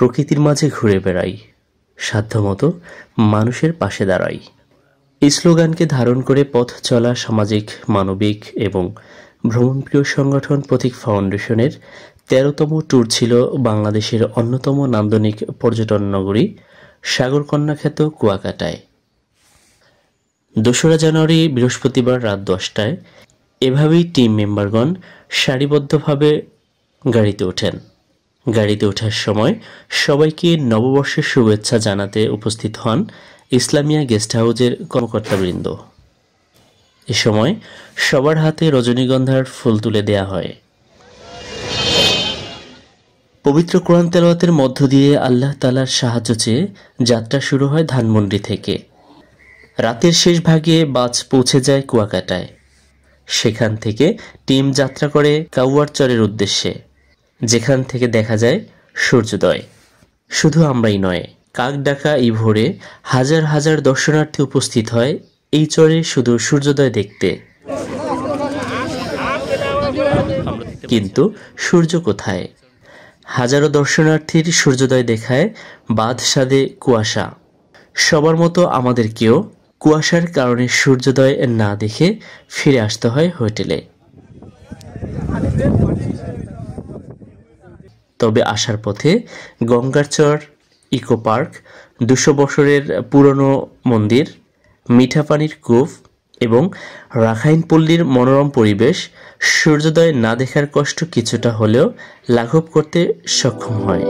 প্রকৃতির মাঝে ঘুরে বেড়াই, সাধ্যমতো মানুষের পাশে দাঁড়াই। এই স্লোগানকে ধারণ করে পথ চলা সামাজিক, মানবিক এবং ভ্রমণপ্রিয় সংগঠন প্রতীক ফাউন্ডেশনের ১৩তম ট্যুর ছিল বাংলাদেশের অন্যতম নান্দনিক পর্যটন নগরী সাগরকন্যা খ্যাত কুয়াকাটায়। ২রা জানুয়ারি বৃহস্পতিবার রাত ১০টায় এভাবেই টিম মেম্বারগণ সারিবদ্ধভাবে গাড়িতে ওঠেন। গাড়িতে ওঠার সময় সবাইকে নববর্ষের শুভেচ্ছা জানাতে উপস্থিত হন ইসলামিয়া গেস্ট হাউসের কর্মকর্তাবৃন্দ। এ সময় সবার হাতে রজনীগন্ধার ফুল তুলে দেয়া হয়। পবিত্র কোরআন তেলাওয়াতের মধ্য দিয়ে আল্লাহ তাআলার সাহায্য চেয়ে যাত্রা শুরু হয় ধানমন্ডি থেকে। রাতের শেষ ভাগে বাস পৌঁছে যায় কুয়াকাটায়। সেখান থেকে টিম যাত্রা করে কাউয়ারচরের উদ্দেশ্যে, যেখান থেকে দেখা যায় সূর্যোদয়। শুধু আমরাই নয়, কাকডাকা এই ভোরে হাজার হাজার দর্শনার্থী উপস্থিত হয় এই চরে শুধু সূর্যোদয় দেখতে। কিন্তু সূর্য কোথায়? হাজারো দর্শনার্থীর সূর্যোদয় দেখায় বাদশাদে কুয়াশা। সবার মতো আমাদেরকেও কুয়াশার কারণে সূর্যোদয় না দেখে ফিরে আসতে হয় হোটেলে। তবে আসার পথে গঙ্গারচর, ইকো পার্ক, ২০০ বছরের পুরনো মন্দির, মিঠা পানির কূপ এবং রাখাইনপল্লীর মনোরম পরিবেশ সূর্যোদয় না দেখার কষ্ট কিছুটা হলেও লাঘব করতে সক্ষম হয়।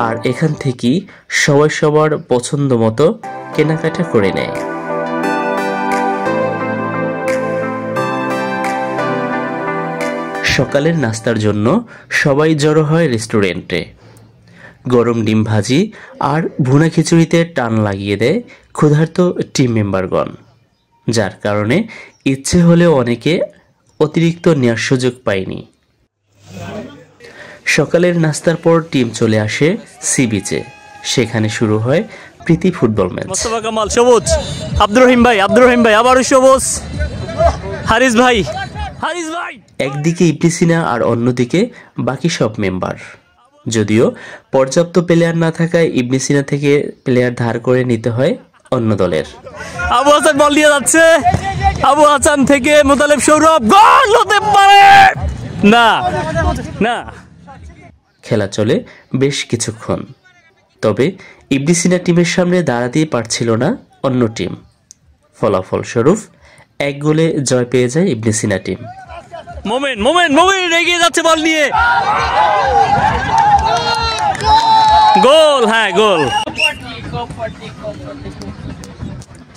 আর এখান থেকেই সবাই সবার পছন্দ মতো কেনাকাটা করে নেয়। সকালের নাস্তার জন্য সবাই জড়ো হয় রেস্টুরেন্টে। গরম ডিম ভাজি আর ভুনা খিচুড়িতে টান লাগিয়ে দেয় ক্ষুধার্ত টিম মেম্বারগণ, যার কারণে ইচ্ছে হলেও অনেকে অতিরিক্ত নেওয়ার সুযোগ পায়নি। সকালের নাস্তার পর টিম চলে আসে সি বিচে। সেখানে শুরু হয় প্রীতি ফুটবল ম্যাচ। মোস্তফা কামাল সবুজ, আব্দুর রহিম ভাই আবারও সবুজ, হারিস ভাই। একদিকে ইবনে সিনা আর অন্যদিকে বাকি সব মেম্বার। যদিও পর্যাপ্ত প্লেয়ার না থাকায় ইবনে সিনা থেকে প্লেয়ার ধার করে নিতে হয় অন্য দলের। আবু হাসান বল দিয়ে যাচ্ছে, আবু হাসান থেকে মোতালেব সৌরভ, গোল হতে পারে না। খেলা চলে বেশ কিছুক্ষণ, তবে ইবনে সিনা টিমের সামনে দাঁড়াতেই পারছিল না অন্য টিম। ফলাফলস্বরূপ ১ গোলে জয় পেয়ে যায় ইবনে সিনা টিম। মোমেন এগিয়ে যাচ্ছে বল নিয়ে, গোল। গোল।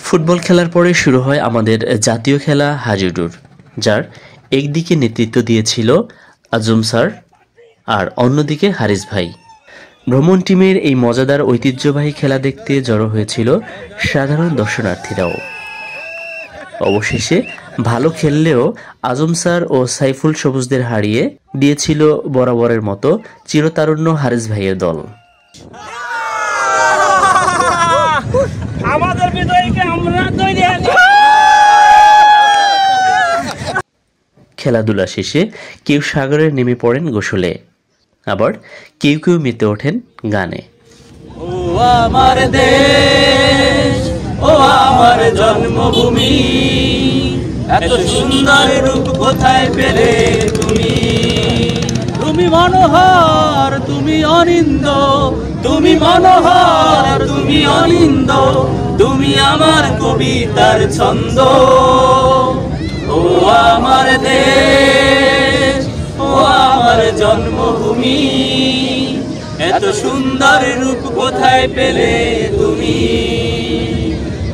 ফুটবল খেলার পরে শুরু হয় আমাদের জাতীয় খেলা হাডুডু, যার একদিকে নেতৃত্ব দিয়েছিল আজম স্যার আর অন্যদিকে হারিস ভাই। ভ্রমণ টিমের এই মজাদার ঐতিহ্যবাহী খেলা দেখতে জড়ো হয়েছিল সাধারণ দর্শনার্থীরাও। অবশেষে ভালো খেললেও আজম স্যার ও সাইফুল সবুজদের হারিয়ে দিয়েছিল বরাবরের মতো চিরতারুণ্য হারিস ভাইয়ের দল। খেলাধুলা শেষে কেউ সাগরে নেমে পড়েন গোসলে, আবার কেউ কেউ মেতে ওঠেন গানে। ও আমার দেশ, ও আমার জন্মভূমি, এত সুন্দর রূপ কোথায় পেলে তুমি? তুমি মনোহর, তুমি অনিন্দ, তুমি মনোহর, তুমি অনিন্দ, তুমি আমার কবিতার ছন্দ। ও আমার দেশ, ও আমার জন্মভূমি, এত সুন্দর রূপ কোথায় পেলে তুমি?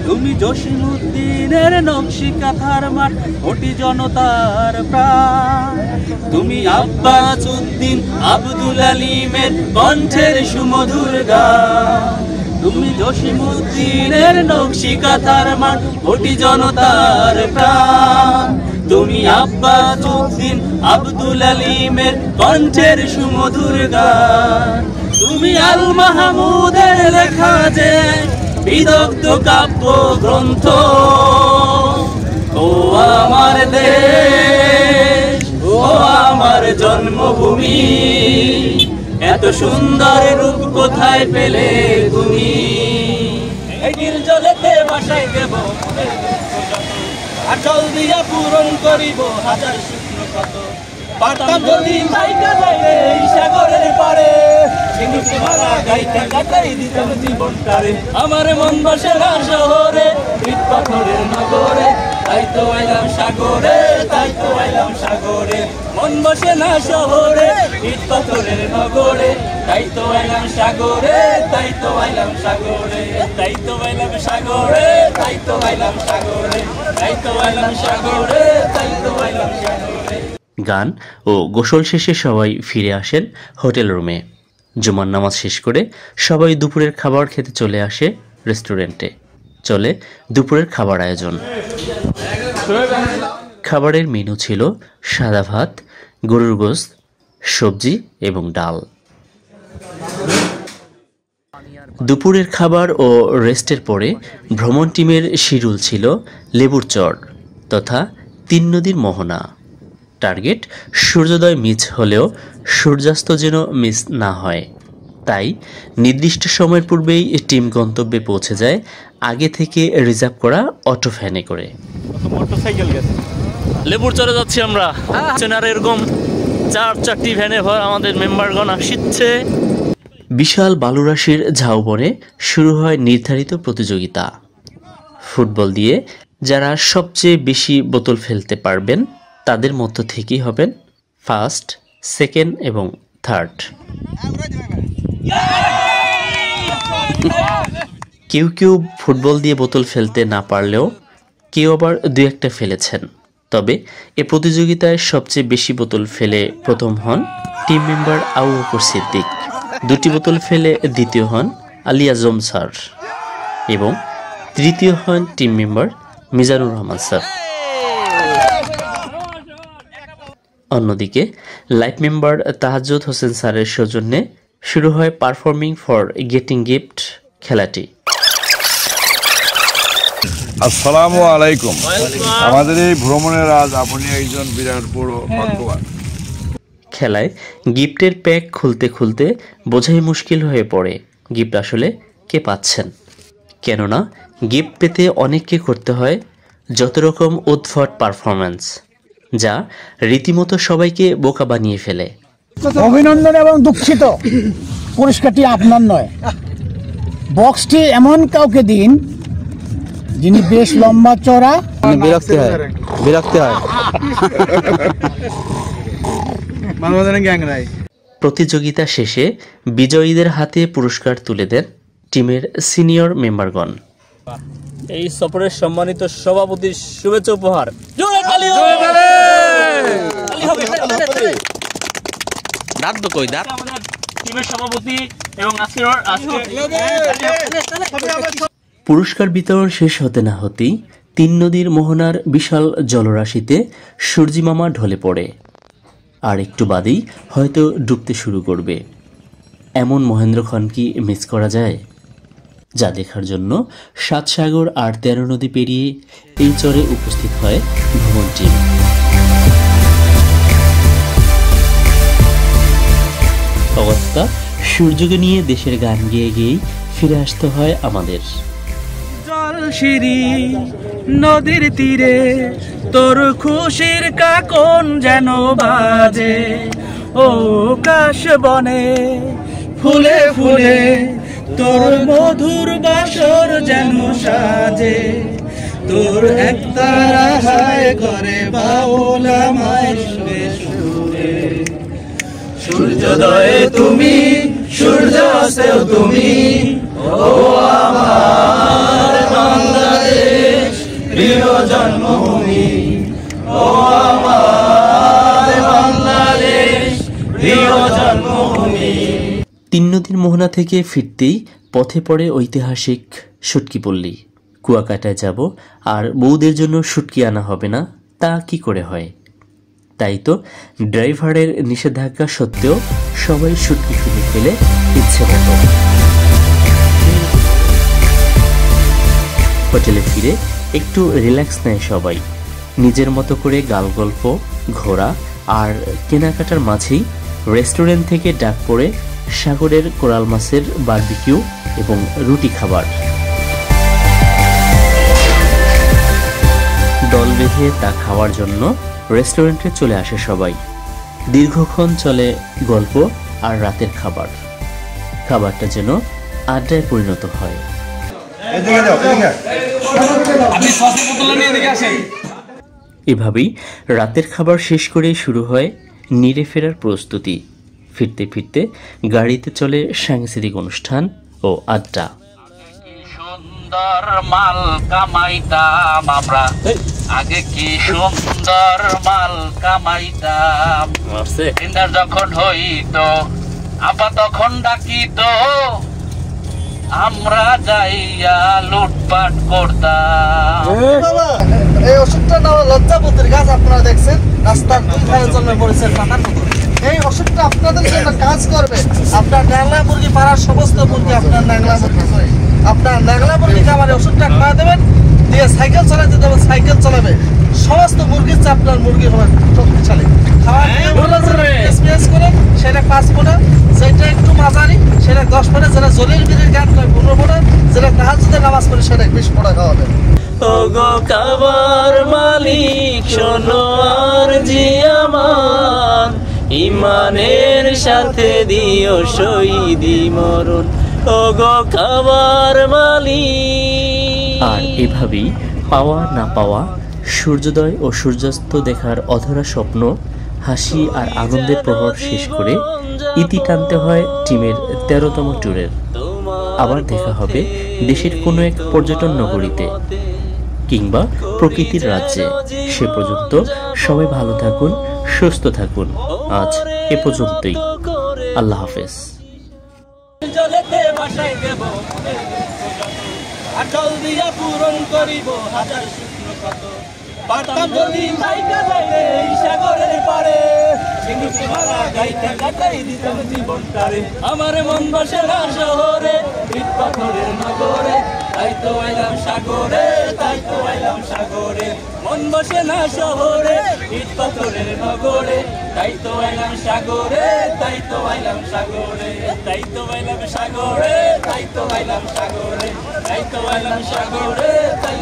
তুমি জসিমউদ্দিনের নকশি কাঁথার মাঠ, কোটি জনতার প্রাণ। তুমি আব্বাস উদ্দিন আব্দুল আলিমের কণ্ঠের সুমধুর গান। তুমি জসিমউদ্দিনের নকশি কাঁথার মাঠ, কোটি জনতার প্রাণ। তুমি আব্বাস উদ্দিন আব্দুল আলিমের কণ্ঠের সুমধুর গান। তুমি আল মাহমুদের লেখা যে বিদগ্ধ কাব্য গ্রন্থ। ও আমার দেশ, ও আমার জন্মভূমি, এত সুন্দর রূপ কোথায় পেলে তুমি? এই নীল জলেতে ভাসাই দেব আর জল দিয়া পূরণ করিব হাজার শুকনো ক্ষত। পারতাম যদি নাইকা যাইলে এই সাগরের পারে, চিংড়ি মারা গাইতে কাটাই দিতাম জীবনটারে। আমার মন বসে না শহরে, ইট পাথরের নগরে, তাই তো আইলাম সাগরে, তাই তো আইলাম সাগরে। মন বসে না শহরে, ইট পাথরের নগরে, তাই তো আইলাম সাগরে, তাই তো আইলাম সাগরে, তাই তো আইলাম সাগরে, তাই তো আইলাম সাগরে, তাই তো আইলাম সাগরে, তাই তো আইলাম সাগরে। গান ও গোসল শেষে সবাই ফিরে আসেন হোটেল রুমে। জুমার নামাজ শেষ করে সবাই দুপুরের খাবার খেতে চলে আসে রেস্টুরেন্টে। চলে দুপুরের খাবার আয়োজন। খাবারের মেনু ছিল সাদা ভাত, গরুর গোশত, সবজি এবং ডাল। দুপুরের খাবার ও রেস্টের পরে ভ্রমণ টিমের শিডিউল ছিল লেবুর চর তথা 3 নদীর মোহনা। টার্গেট সূর্যোদয় মিস হলেও সূর্যাস্ত যেন মিস না হয়, তাই নির্দিষ্ট সময়ের পূর্বেই টিম গন্তব্যে পৌঁছে যায় আগে থেকে রিজার্ভ করা অটো ভ্যানে করে। মোটরসাইকেল গেছে, লেবুর চরে যাচ্ছি আমরা। আর এরকম 4-4টি ভ্যানে ভর আমাদের মেম্বারগণ আসছে। বিশাল বালুরাশির ঝাউবনে শুরু হয় নির্ধারিত প্রতিযোগিতা। ফুটবল দিয়ে যারা সবচেয়ে বেশি বোতল ফেলতে পারবেন তাদের মধ্য থেকেই হবেন ফার্স্ট, সেকেন্ড এবং থার্ড। কেউ কেউ ফুটবল দিয়ে বোতল ফেলতে না পারলেও কেউ আবার 2-1টা ফেলেছেন। তবে এ প্রতিযোগিতায় সবচেয়ে বেশি বোতল ফেলে প্রথম হন টিম মেম্বার আবু বকর সিদ্দিক। 2টি বোতল ফেলে দ্বিতীয় হন আলী আজম স্যার এবং তৃতীয় হন team member Mizanur Rahman sir. অন্যদিকে লাইফ মেম্বার তাহাজ্জুদ হোসেন স্যারের সৌজন্যে শুরু হয় পারফর্মিং ফর গেটিং গিফট খেলাটি। আসসালামু আলাইকুম। আমাদের এই ভ্রমণের আজ আপনি একজন বিরাট বড় ভাগ্যবান। খেলায় গিফটের প্যাক খুলতে খুলতে বোঝাই মুশকিল হয়ে পড়ে গিফট আসলে কে পাচ্ছেন, কেননা গিফট পেতে অনেককে করতে হয় যত রকম উদ্ভট পারফরম্যান্স, যা রীতিমতো সবাইকে বোকা বানিয়ে ফেলে। অভিনন্দন এবং দুঃখিত, পুরস্কারটি আপনার নয়। বক্সটি এমন কাউকে দিন যিনি বেশ লম্বা চড়া। বিরক্তি হয় প্রতিযোগিতা শেষে বিজয়ীদের হাতে পুরস্কার তুলে দেন টিমের সিনিয়র মেম্বারগণ। এই সফরের সম্মানিত সভাপতির শুভেচ্ছা উপহার। টিমের সভাপতি এবং পুরস্কার বিতরণ শেষ হতে না হতেই 3 নদীর মোহনার বিশাল জলরাশিতে সূর্যি মামা ঢলে পড়ে। আর একটু বাদেই হয়তো ডুবতে শুরু করবে। এমন মহেন্দ্র খান কি মিস করা যায়? যা দেখার জন্য 7 সাগর আর 13 নদী পেরিয়ে এই চরে উপস্থিত হয় ভ্রমণ টিম। অবস্থা সূর্যকে নিয়ে দেশের গান গেয়ে গেয়েই ফিরে আসতে হয় আমাদের। জলশিরি নদীর তীরে তোর খুশির কাকন যেন বাজে, ও কাশ বনে ফুলে ফুলে তোর মধুর বাসর যেন সাজে, তোর একতারা হায় করে বাউল আমায় সুরে সুরে। সূর্যোদয়ে তুমি, সূর্যাস্তেও তুমি, ও আমার বাংলাদেশ প্রিয় জন্মভূমি, ও আমার বাংলাদেশ প্রিয় জন্মভূমি। 3 নদীর মোহনা থেকে ফিরতেই পথে পড়ে ঐতিহাসিক শুটকিপল্লী। কুয়াকাটায় যাব আর বউদের জন্য শুটকি আনা হবে না, তা কি করে হয়? তাই তো ড্রাইভারের নিষেধাজ্ঞা সত্ত্বেও সবাই শুটকি কিনে ফেলে ইচ্ছে মতো। হোটেলে ফিরে একটু রিল্যাক্স নেয় সবাই, নিজের মতো করে গাল গল্প, ঘোরা আর কেনাকাটার মাঝেই রেস্টুরেন্ট থেকে ডাক পড়ে সাগরের কোরাল মাছের বারবিকিউ এবং রুটি খাবার। দল বেঁধে তা খাওয়ার জন্য রেস্টুরেন্টে চলে আসে সবাই। দীর্ঘক্ষণ চলে গল্প আর রাতের খাবার। খাবারটা যেন আড্ডায় পরিণত হয়। এভাবেই রাতের খাবার শেষ করেই শুরু হয় নিরে ফেরার প্রস্তুতি। ফিরতে ফিরতে গাড়িতে চলে সাংস্কৃতিক অনুষ্ঠান ও আড্ডা। সুন্দর মাল কামাইতাম আমরা, আগে কি সুন্দর মাল কামাইতাম। ডিনার যখন হইতো আপা তখন ডাকিতো, আমরা যাইয়া লুটপাট করতাম। এই ওষুধটা নাম লজ্জাপতির গাছ, আপনারা দেখছেন রাস্তার দুই ধারে জন্মে পড়েছে পাতার মতো। এই ওষুধটা আপনাদের জন্য কাজ করবে। আপনার ন্যাংলা মুরগি পাড়ার সমস্ত মুরগি আপনার ন্যাংলা মুরগি করে আপনার ন্যাংলা মুরগি খাবারে ওষুধটা খাওয়া দেবেন, দিয়ে সাইকেল চালাতে দেবেন, সাইকেল চালাবে। সমস্ত মুরগির চেয়ে আপনার মুরগি হবে শক্তিশালী। খাওয়া এক্সপিরিয়েন্স করেন, সেটা 5 ফোঁটা, যেটা একটু মাঝারি সেটা 10 ফোঁটা, যেটা জলিল বিরির গান করে 15 ফোঁটা, যেটা তাহাজ্জুদের নামাজ পড়ে সেটা 20 ফোঁটা খাওয়াবে। ওগো কাবার মালিক শোনো আর জি আমার, ইমানের সাথে দিও শহীদি মরণ। ওগো কাবার মালিক। আর এভাবেই পাওয়া না পাওয়া সূর্যোদয় ও সূর্যাস্ত দেখার অধরা স্বপ্ন, হাসি আর আনন্দের প্রহর শেষ করে ইতি টানতে হয় টিমের 13তম ট্যুরের। আবার দেখা হবে দেশের কোনো এক পর্যটন নগরীতে কিংবা প্রকৃতির রাজ্যে। সে পর্যন্ত সবাই ভালো থাকুন, সুস্থ থাকুন। আজ এ পর্যন্তই। আল্লাহ হাফেজ। জলেতে ভাসাই দেব আর জল দিয়া পূরণ করিব হাজার শুকনো ক্ষত। পারতাম যদি মাইকা যাইতে এই সাগরের পারে, চিংড়ি মারা গাইতে কাটাই দিতাম জীবনটারে। আমার মন বসে না শহরে, ইট পাথরের নগরে, তাই তো আইলাম সাগরে, তাই তো আইলাম সাগরে। মন বসে না শহরে, ইট পাথরের নগরে, তাই তো আইলাম সাগরে, তাই তো আইলাম সাগরে, তাই তো আইলাম সাগরে, তাই তো আইলাম সাগরে, তাই তো আইলাম সাগরে, তাই